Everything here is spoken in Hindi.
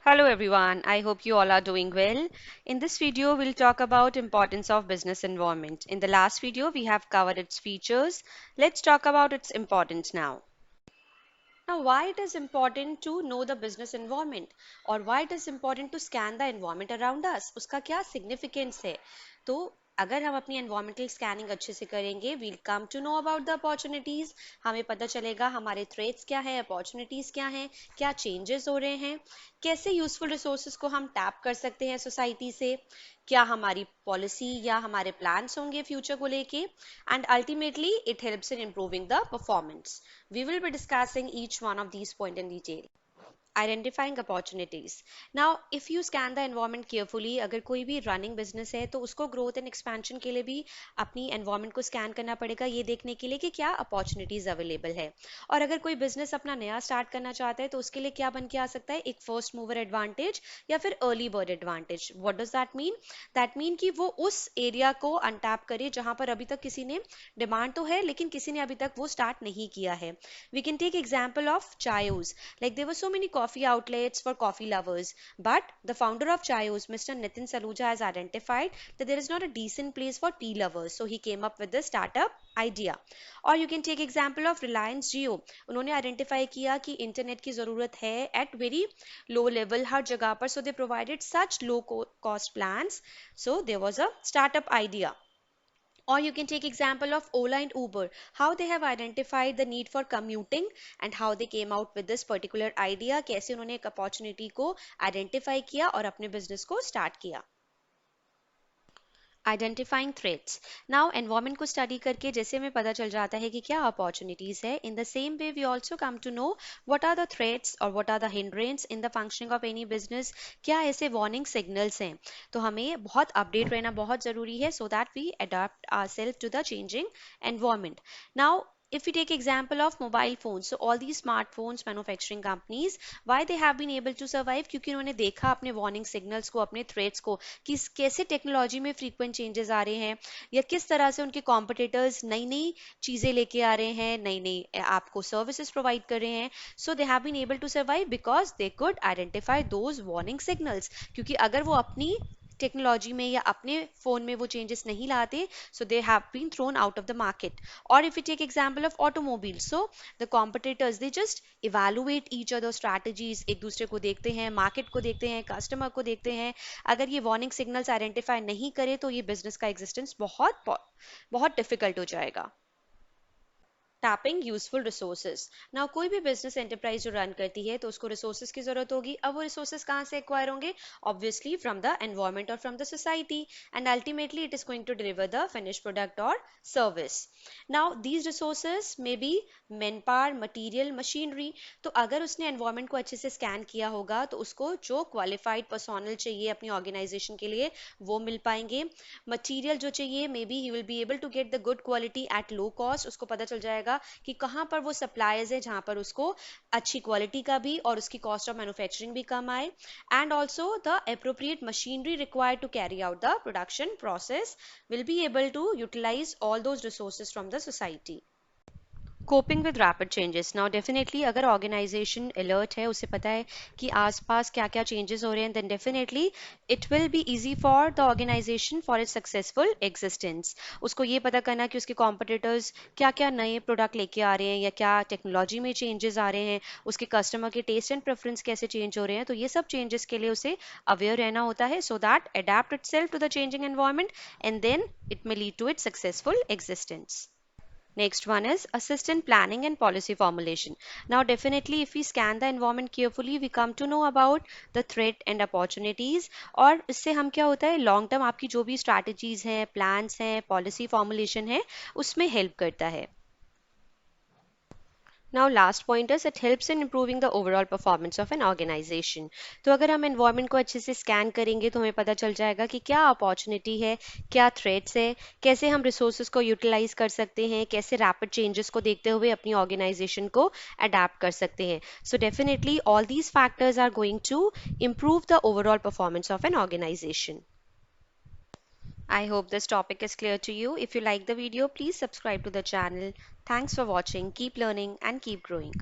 Hello everyone, I hope you all are doing well. In this video, we'll talk about importance of business environment. In the last video, we have covered its features. Let's talk about its importance now. Now, why it is important to know the business environment or why it is important to scan the environment around us? उसका क्या significance है? तो अगर हम अपनी environmental scanning अच्छे से करेंगे, we'll come to know about the opportunities. हमें पता चलेगा हमारे threats क्या है, opportunities क्या हैं, क्या changes हो रहे हैं, कैसे useful resources को हम tap कर सकते हैं society से, क्या हमारी पॉलिसी या हमारे प्लान्स होंगे फ्यूचर को लेके and ultimately it helps in improving the performance we will be discussing each one of these point in detail. Identifying opportunities. Now, if you scan the environment carefully, अगर कोई भी running business है तो उसको growth and expansion के लिए भी अपनी environment को scan करना पड़ेगा ये देखने के लिए कि क्या opportunities available है और अगर कोई business अपना नया start करना चाहता है तो उसके लिए क्या बन के आ सकता है एक first mover advantage या फिर early bird advantage. What does that mean? That mean कि वो उस area को untap करे जहाँ पर अभी तक किसी ने demand तो है लेकिन किसी ने अभी तक वो start नहीं किया है. We can take example of Chayos. Like there were so many coffee outlets for coffee lovers, but the founder of Chayos, Mr. Nitin Saluja, has identified that there is not a decent place for tea lovers. So he came up with this startup idea. Or you can take example of Reliance Jio. उन्होंने identify किया कि internet की ज़रूरत है at very low level हर जगह पर. So they provided such low cost plans. So there was a startup idea. Or you can take example of Ola and Uber, how they have identified the need for commuting and how they came out with this particular idea, कैसे उन्होंने एक opportunity को identify किया और अपने business को start किया. आइडेंटिफाइंग थ्रेट्स नाउ एनवायरनमेंट को स्टडी करके जैसे हमें पता चल जाता है कि क्या अपॉर्चुनिटीज है in the same way we also come to know what are the threats और what are the hindrance in the functioning of any business क्या ऐसे वार्निंग सिग्नल्स हैं तो हमें बहुत अपडेट रहना बहुत ज़रूरी है so that we adopt ourselves to the changing environment now if we take example of mobile phones so all these smartphones manufacturing companies why they have been able to survive क्योंकि उन्होंने देखा अपने warning signals को अपने threats को कि कैसे टेक्नोलॉजी में frequent changes आ रहे हैं या किस तरह से उनके competitors नई नई चीजें लेके आ रहे हैं नई नई आपको services provide कर रहे हैं so they have been able to survive because they could identify those warning signals क्योंकि अगर वो अपनी टेक्नोलॉजी में या अपने फोन में वो चेंजेस नहीं लाते so they have been thrown out of the market और if you take example of automobile so the competitors they just evaluate each other strategies एक दूसरे को देखते हैं मार्केट को देखते हैं कस्टमर को देखते हैं अगर ये वार्निंग सिग्नल्स आइडेंटिफाई नहीं करे तो ये बिजनेस का एग्जिस्टेंस बहुत बहुत डिफिकल्ट हो जाएगा टैपिंग यूजफुल रिसोर्सेज नाउ कोई भी बिजनेस एंटरप्राइज जो रन करती है तो उसको रिसोर्सेज की जरूरत होगी अब वो रिसोर्सेज कहाँ से एक्वायर होंगे ऑब्वियसली फ्रॉम द एनवायरमेंट और from the society and ultimately it is going to deliver the finish product और service now these resources may be man power material machinery तो अगर उसने एनवायरमेंट को अच्छे से स्कैन किया होगा तो उसको जो क्वालिफाइड पर्सोनल चाहिए अपनी ऑर्गेनाइजेशन के लिए वो मिल पाएंगे मटीरियल जो चाहिए maybe he will be able to get the good quality at low cost उसको पता चल जाएगा कि कहाँ पर वो सप्लायर्स है जहाँ पर उसको अच्छी क्वालिटी का भी और उसकी कॉस्ट ऑफ मैन्युफैक्चरिंग भी कम आए and also the appropriate machinery required to carry out the production process will be able to utilize all those resources from the society. Coping with rapid changes now definitely अगर ऑर्गेनाइजेशन अलर्ट है उसे पता है कि आसपास क्या क्या चेंजेस हो रहे हैं then definitely it will be easy for the organisation for its successful existence उसको ये पता करना कि उसके कॉम्पिटिटर्स क्या क्या नए प्रोडक्ट लेके आ रहे हैं या क्या टेक्नोलॉजी में चेंजेस आ रहे हैं उसके कस्टमर के टेस्ट एंड प्रेफरेंस कैसे चेंज हो रहे हैं तो ये सब चेंजेस के लिए उसे अवेयर रहना होता है so that adept itself to the changing environment and then it may lead to its successful existence. Next one is assistant planning and policy formulation. Now, definitely, if we scan the environment carefully, we come to know about the threat and opportunities. और इससे हम क्या होता है लॉन्ग टर्म आपकी जो भी स्ट्रैटेजीज हैं प्लान्स हैं पॉलिसी फॉर्मुलेशन है उसमें हेल्प करता है. Now last point is it helps in improving the overall performance of an organization. तो अगर हम environment को अच्छे से स्कैन करेंगे तो हमें पता चल जाएगा कि क्या अपॉर्चुनिटी है क्या थ्रेट्स है कैसे हम रिसोर्सेज को यूटिलाइज कर सकते हैं कैसे रैपिड चेंजेस को देखते हुए अपनी ऑर्गेनाइजेशन को अडेप्ट कर सकते हैं so definitely all these factors are going to improve the overall performance of an organization. I hope this topic is clear to you. If you like the video, please subscribe to the channel. Thanks for watching. Keep learning and keep growing.